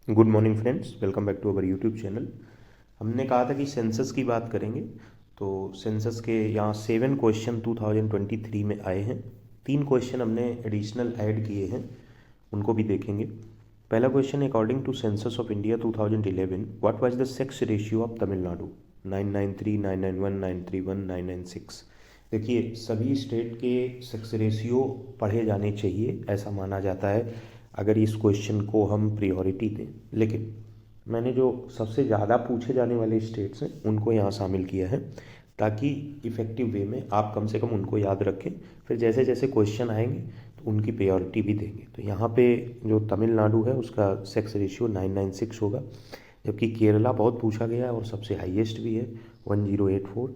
Good morning friends, welcome back to our YouTube channel. हमने कहा था कि सेंसस की बात करेंगे, तो सेंसस के यहाँ 7 क्वेश्चन 2023 में आए हैं। 3 क्वेश्चन हमने एडिशनल ऐड किए हैं, उनको भी देखेंगे। पहला question, according to census of India 2011 what was the sex ratio of Tamil Nadu? 993, 991, 931, 996। देखिए, सभी स्टेट के सेक्स रेशियो पढ़े जाने चाहिए, ऐसा माना जाता है अगर इस क्वेश्चन को हम प्रियोरिटी दें। लेकिन मैंने जो सबसे ज़्यादा पूछे जाने वाले स्टेट्स हैं उनको यहाँ शामिल किया है, ताकि इफ़ेक्टिव वे में आप कम से कम उनको याद रखें। फिर जैसे जैसे क्वेश्चन आएंगे तो उनकी प्रायोरिटी भी देंगे। तो यहाँ पे जो तमिलनाडु है उसका सेक्स रेशियो 996 होगा, जबकि केरला बहुत पूछा गया है और सबसे हाईएस्ट भी है 1084,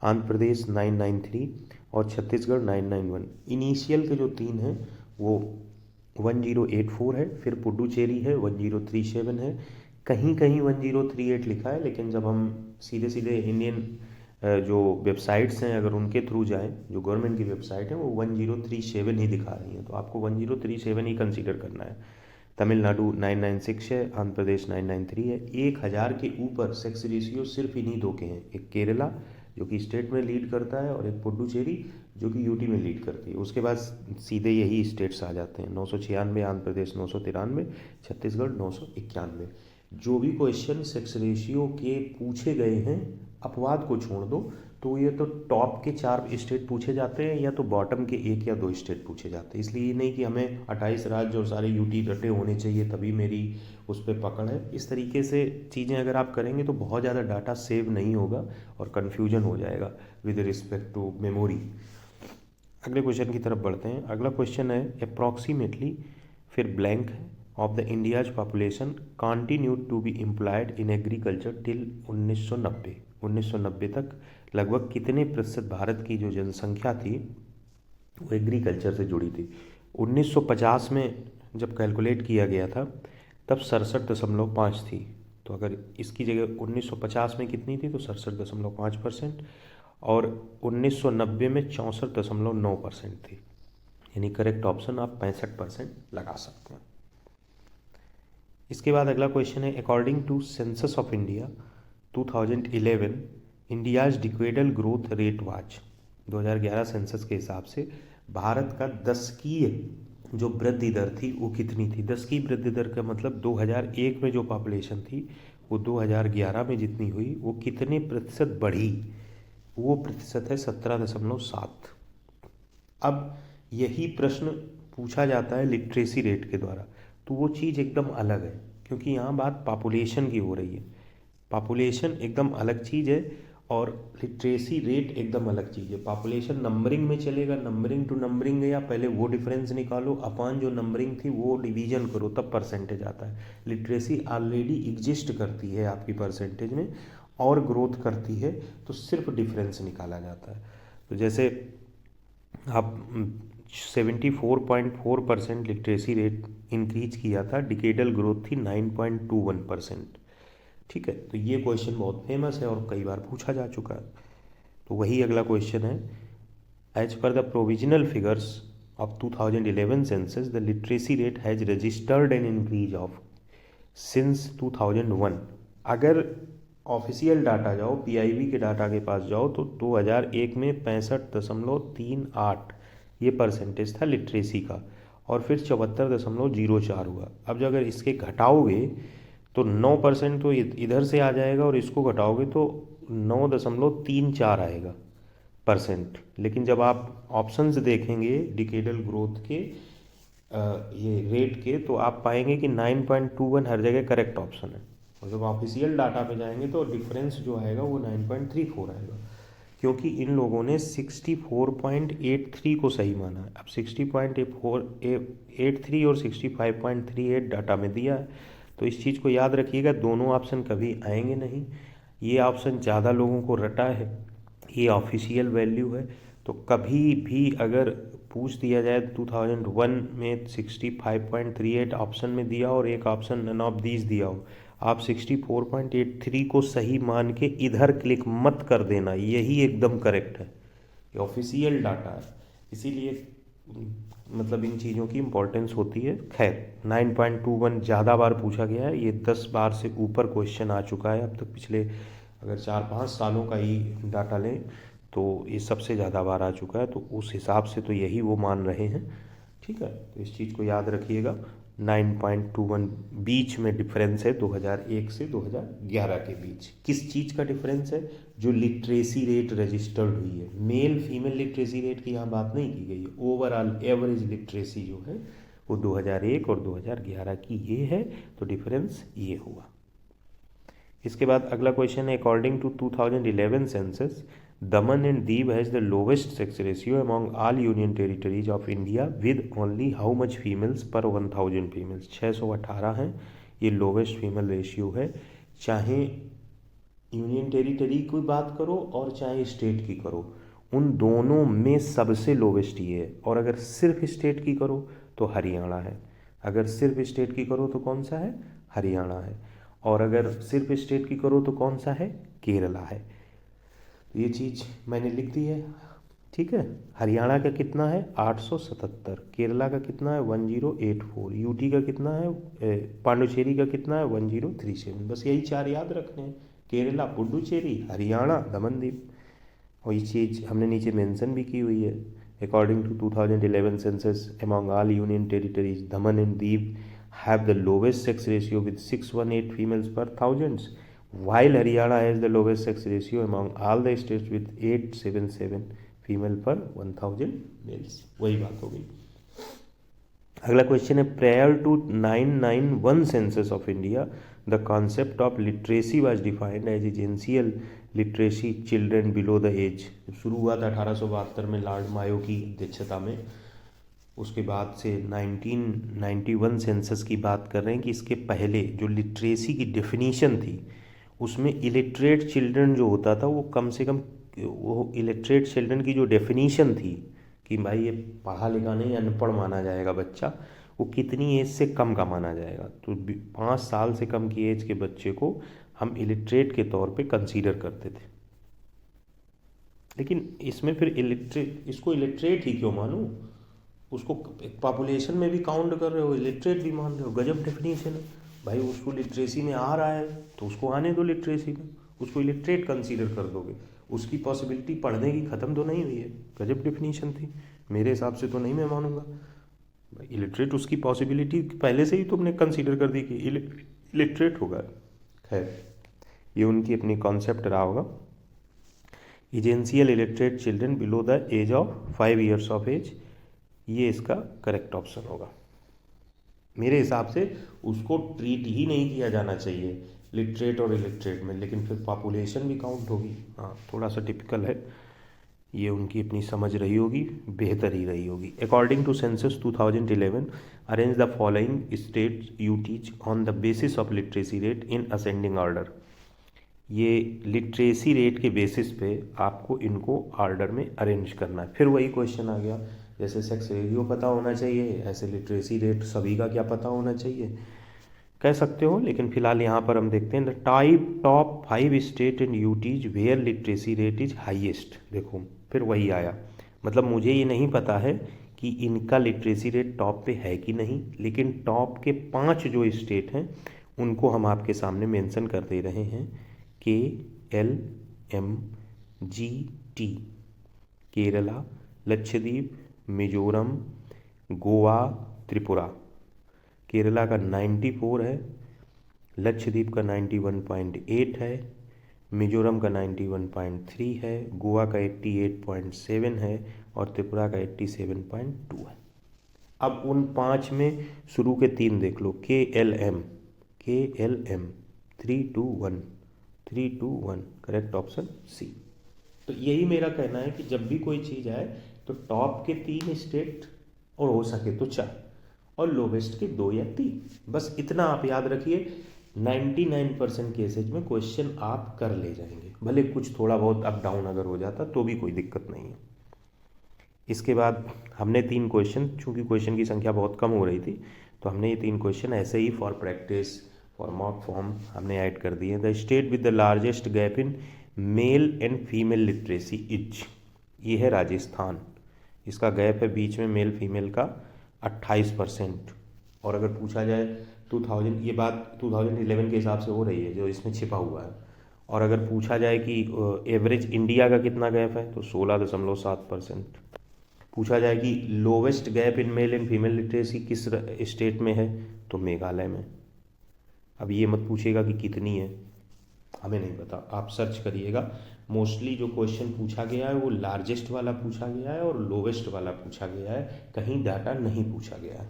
आंध्र प्रदेश 993 और छत्तीसगढ़ 991। इनिशियल के जो 3 हैं वो 1084 है, फिर पुडुचेरी है 1037 है, कहीं कहीं 1038 लिखा है, लेकिन जब हम सीधे सीधे इंडियन जो वेबसाइट्स हैं अगर उनके थ्रू जाएं, जो गवर्नमेंट की वेबसाइट है वो 1037 ही दिखा रही हैं, तो आपको 1037 ही कंसीडर करना है। तमिलनाडु 996 है, आंध्र प्रदेश 993 है। 1000 के ऊपर सेक्स रेशियो सिर्फ इन्हीं दो के हैं, एक केरला जो कि स्टेट में लीड करता है और एक पुडुचेरी जो कि यूटी में लीड करती है। उसके बाद सीधे यही स्टेट्स आ जाते हैं, 996 आंध्र प्रदेश, 993 छत्तीसगढ़, 991। जो भी क्वेश्चन सेक्स रेशियो के पूछे गए हैं, अपवाद को छोड़ दो, तो ये तो टॉप के 4 स्टेट पूछे जाते हैं या तो बॉटम के 1 या 2 स्टेट पूछे जाते हैं। इसलिए ये नहीं कि हमें 28 राज्य और सारे यूटी रटे होने चाहिए तभी मेरी उस पर पकड़ है। इस तरीके से चीज़ें अगर आप करेंगे तो बहुत ज़्यादा डाटा सेव नहीं होगा और कन्फ्यूजन हो जाएगा विद रिस्पेक्ट टू मेमोरी। अगले क्वेश्चन की तरफ बढ़ते हैं। अगला क्वेश्चन है अप्रॉक्सीमेटली, फिर ब्लैंक है, of the India's population continued to be employed in agriculture till 1990। 1990 तक लगभग कितने प्रतिशत भारत की जो जनसंख्या थी वो एग्रीकल्चर से जुड़ी थी? 1950 में जब कैलकुलेट किया गया था तब 67.5 थी। तो अगर इसकी जगह 1950 में कितनी थी तो 67.5%, और 1990 में 64.9% थी। यानी करेक्ट ऑप्शन आप 65% लगा सकते हैं। इसके बाद अगला क्वेश्चन है according to census of India 2011 India's decadal growth rate was. 2011 census के हिसाब से भारत का दशकीय जो वृद्धि दर थी वो कितनी थी? दशकीय वृद्धि दर का मतलब 2001 में जो पॉपुलेशन थी वो 2011 में जितनी हुई वो कितने प्रतिशत बढ़ी? वो प्रतिशत है 17.7। अब यही प्रश्न पूछा जाता है लिटरेसी रेट के द्वारा, तो वो चीज़ एकदम अलग है, क्योंकि यहाँ बात पॉपुलेशन की हो रही है। पॉपुलेशन एकदम अलग चीज़ है और लिटरेसी रेट एकदम अलग चीज़ है। पॉपुलेशन नंबरिंग में चलेगा, नंबरिंग टू नंबरिंग गया, पहले वो डिफरेंस निकालो, अपॉन जो नंबरिंग थी वो डिवीजन करो, तब परसेंटेज आता है। लिटरेसी ऑलरेडी एग्जिस्ट करती है आपकी परसेंटेज में और ग्रोथ करती है, तो सिर्फ डिफरेंस निकाला जाता है। तो जैसे आप 74.4% लिटरेसी रेट इंक्रीज किया था, डिकेडल ग्रोथ थी 9.21%। ठीक है, तो ये क्वेश्चन बहुत फेमस है और कई बार पूछा जा चुका है। तो वही अगला क्वेश्चन है, as per the provisional figures of 2011 census the literacy rate has registered an increase of since 2001। अगर ऑफिशियल डाटा जाओ, पीआईबी के डाटा के पास जाओ, तो 2001 में 65.38 ये परसेंटेज था लिटरेसी का, और फिर 74.04 हुआ। अब जो अगर इसके घटाओगे तो 9% तो इधर से आ जाएगा और इसको घटाओगे तो 9.34 आएगा परसेंट। लेकिन जब आप ऑप्शंस देखेंगे डिकेडल ग्रोथ के ये रेट के, तो आप पाएंगे कि 9.21 हर जगह करेक्ट ऑप्शन है, और जब ऑफिशियल डाटा पे जाएंगे तो डिफरेंस जो आएगा वो 9.34 आएगा, क्योंकि इन लोगों ने 64.83 को सही माना है। अब 60.83 और 65.38 डाटा में दिया है, तो इस चीज़ को याद रखिएगा, दोनों ऑप्शन कभी आएंगे नहीं। ये ऑप्शन ज़्यादा लोगों को रटा है, ये ऑफिशियल वैल्यू है। तो कभी भी अगर पूछ दिया जाए 2001 में 65.38 ऑप्शन में दिया और एक ऑप्शन नन ऑफ दीज दिया हो, आप 64.83 को सही मान के इधर क्लिक मत कर देना, यही एकदम करेक्ट है, ये ऑफिशियल डाटा है। इसीलिए मतलब इन चीज़ों की इम्पोर्टेंस होती है। खैर 9.21 ज़्यादा बार पूछा गया है, ये 10 बार से ऊपर क्वेश्चन आ चुका है अब तक। पिछले अगर 4-5 सालों का ही डाटा लें तो ये सबसे ज़्यादा बार आ चुका है, तो उस हिसाब से तो यही वो मान रहे हैं। ठीक है, तो इस चीज़ को याद रखिएगा। 9.21 बीच में डिफरेंस है 2001 से 2011 के बीच। किस चीज़ का डिफरेंस है? जो लिटरेसी रेट रजिस्टर्ड हुई है। मेल फीमेल लिटरेसी रेट की यहाँ बात नहीं की गई है, ओवरऑल एवरेज लिटरेसी जो है वो 2001 और 2011 की ये है, तो डिफरेंस ये हुआ। इसके बाद अगला क्वेश्चन है, according to 2011 census Daman and Diu has the lowest sex ratio among all union territories of India with only how much females पर 1000 फीमेल्स। 618 हैं, ये लोवेस्ट फीमेल रेशियो है। चाहे यूनियन टेरिटरी की बात करो और चाहे स्टेट की करो, उन दोनों में सबसे लोवेस्ट ये है। और अगर सिर्फ स्टेट की करो तो हरियाणा है। अगर सिर्फ स्टेट की करो तो कौन सा है? हरियाणा है। और अगर सिर्फ स्टेट की करो तो कौन सा है? केरला है। तो ये चीज़ मैंने लिख दी है। ठीक है, हरियाणा का कितना है? 877। केरला का कितना है? 1084। यूटी का कितना है? पांडुचेरी का कितना है? 1037। बस यही 4 याद रखने हैं, केरला, पुडुचेरी, हरियाणा, दमन दीव। और ये चीज़ हमने नीचे मेंशन भी की हुई है। According to 2011 census among all union territories Daman and Diu have the lowest sex ratio with 618 females per thousands, while Haryana has the lowest sex ratio among all the states with 877 female per 1000 males। वही बात हो गई। अगला question है, prior to 991 census of India the concept of literacy was defined as essential literacy children below the age. शुरू हुआ था 1872 में लॉर्ड मायो की अध्यक्षता में। उसके बाद से 1991 सेंसस की बात कर रहे हैं कि इसके पहले जो लिटरेसी की डेफिनीशन थी उसमें इलिटरेट चिल्ड्रन जो होता था वो कम से कम, वो इलिटरेट चिल्ड्रन की जो डेफिनीशन थी कि भाई ये पढ़ा लिखा नहीं, अनपढ़ माना जाएगा बच्चा, वो कितनी एज से कम का माना जाएगा। तो 5 साल से कम की एज के बच्चे को हम इलिटरेट के तौर पे कंसीडर करते थे। लेकिन इसमें फिर इसको इलिटरेट ही क्यों मानूं? उसको पॉपुलेशन में भी काउंट कर रहे हो, लिटरेट भी मान रहे हो, गजब डेफिनेशन है भाई। उसको लिटरेसी में आ रहा है तो उसको आने दो लिटरेसी में, उसको इलिटरेट कंसीडर कर दोगे, उसकी पॉसिबिलिटी पढ़ने की ख़त्म तो नहीं हुई है। गजब डेफिनेशन थी, मेरे हिसाब से तो नहीं मैं मानूंगा भाई। इलिटरेट उसकी पॉसिबिलिटी पहले से ही तुमने कंसीडर कर दी कि इलिटरेट होगा। खैर ये उनकी अपनी कॉन्सेप्ट रहा होगा। Essential illiterate children below the age of 5 years of age, ये इसका करेक्ट ऑप्शन होगा। मेरे हिसाब से उसको ट्रीट ही नहीं किया जाना चाहिए लिटरेट और इलिटरेट में, लेकिन फिर पॉपुलेशन भी काउंट होगी। हाँ थोड़ा सा टिपिकल है, ये उनकी अपनी समझ रही होगी, बेहतर ही रही होगी। According to census 2011 arrange the following states you teach on the basis of literacy rate in ascending order. ये लिटरेसी रेट के बेसिस पे आपको इनको ऑर्डर में अरेंज करना है। फिर वही क्वेश्चन आ गया, जैसे सेक्स रेशियो पता होना चाहिए ऐसे लिटरेसी रेट सभी का क्या पता होना चाहिए, कह सकते हो। लेकिन फिलहाल यहाँ पर हम देखते हैं the top 5 state and UTs where literacy rate is highest. देखो फिर वही आया, मतलब मुझे ये नहीं पता है कि इनका लिटरेसी रेट टॉप पे है कि नहीं, लेकिन टॉप के 5 जो स्टेट हैं उनको हम आपके सामने मेंशन कर दे रहे हैं। KLMGT, केरला, लक्षद्वीप, मिजोरम, गोवा, त्रिपुरा। केरला का 94 है, लक्षद्वीप का 91.8 है, मिजोरम का 91.3 है, गोवा का 88.7 है और त्रिपुरा का 87.2 है। अब उन 5 में शुरू के 3 देख लो। KLM 321 correct option C. तो यही मेरा कहना है कि जब भी कोई चीज़ आए तो टॉप के 3 स्टेट और हो सके तो 4 और लोवेस्ट के 2 या 3, बस इतना आप याद रखिए। 99% केसेज में क्वेश्चन आप कर ले जाएंगे, भले कुछ थोड़ा बहुत अप डाउन अगर हो जाता तो भी कोई दिक्कत नहीं है। इसके बाद हमने 3 क्वेश्चन, चूंकि क्वेश्चन की संख्या बहुत कम हो रही थी तो हमने ये 3 क्वेश्चन ऐसे ही for practice for mock form हमने ऐड कर दिए। The state with the largest gap in male and female literacy is, ये है राजस्थान। इसका गैप है बीच में मेल फीमेल का 28%। और अगर पूछा जाए 2000, ये बात 2011 के हिसाब से हो रही है जो इसमें छिपा हुआ है। और अगर पूछा जाए कि एवरेज इंडिया का कितना गैप है तो 16.7%। पूछा जाए कि lowest gap in male and female literacy किस स्टेट में है तो मेघालय में। अब ये मत पूछेगा कि कितनी है, हमें नहीं पता, आप सर्च करिएगा। मोस्टली जो क्वेश्चन पूछा गया है वो लार्जेस्ट वाला पूछा गया है और लोवेस्ट वाला पूछा गया है, कहीं डाटा नहीं पूछा गया है।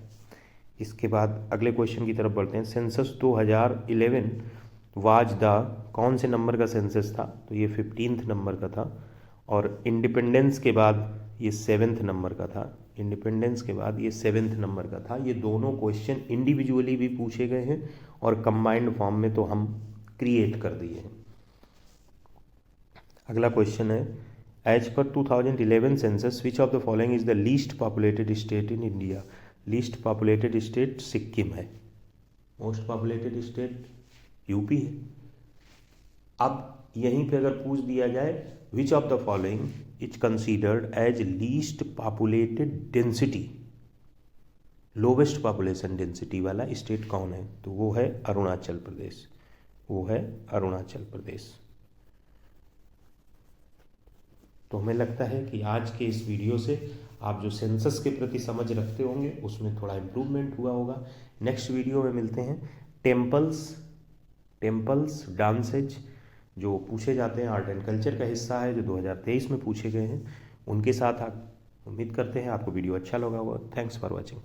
इसके बाद अगले क्वेश्चन की तरफ बढ़ते हैं। सेंसस 2011 वाज द, कौन से नंबर का सेंसस था तो ये 15th नंबर का था। और इंडिपेंडेंस के बाद ये 7th नंबर का था। इंडिपेंडेंस के बाद ये 7th नंबर का था। ये दोनों क्वेश्चन इंडिविजुअली भी पूछे गए हैं और कंबाइंड फॉर्म में तो हम क्रिएट कर दिए हैं। अगला क्वेश्चन है, as per 2011 census which of the following is the least populated state in India. Least populated state Sikkim है, मोस्ट पॉपुलेटेड स्टेट यूपी है। अब यहीं पे अगर पूछ दिया जाए which of the following is considered as least populated density, lowest population density वाला स्टेट कौन है तो वो है अरुणाचल प्रदेश, वो है अरुणाचल प्रदेश। तो हमें लगता है कि आज के इस वीडियो से आप जो सेंसस के प्रति समझ रखते होंगे उसमें थोड़ा इम्प्रूवमेंट हुआ होगा। नेक्स्ट वीडियो में मिलते हैं। टेम्पल्स डांसेज जो पूछे जाते हैं, आर्ट एंड कल्चर का हिस्सा है जो 2023 में पूछे गए हैं, उनके साथ आप उम्मीद करते हैं आपको वीडियो अच्छा लगा होगा। Thanks for watching.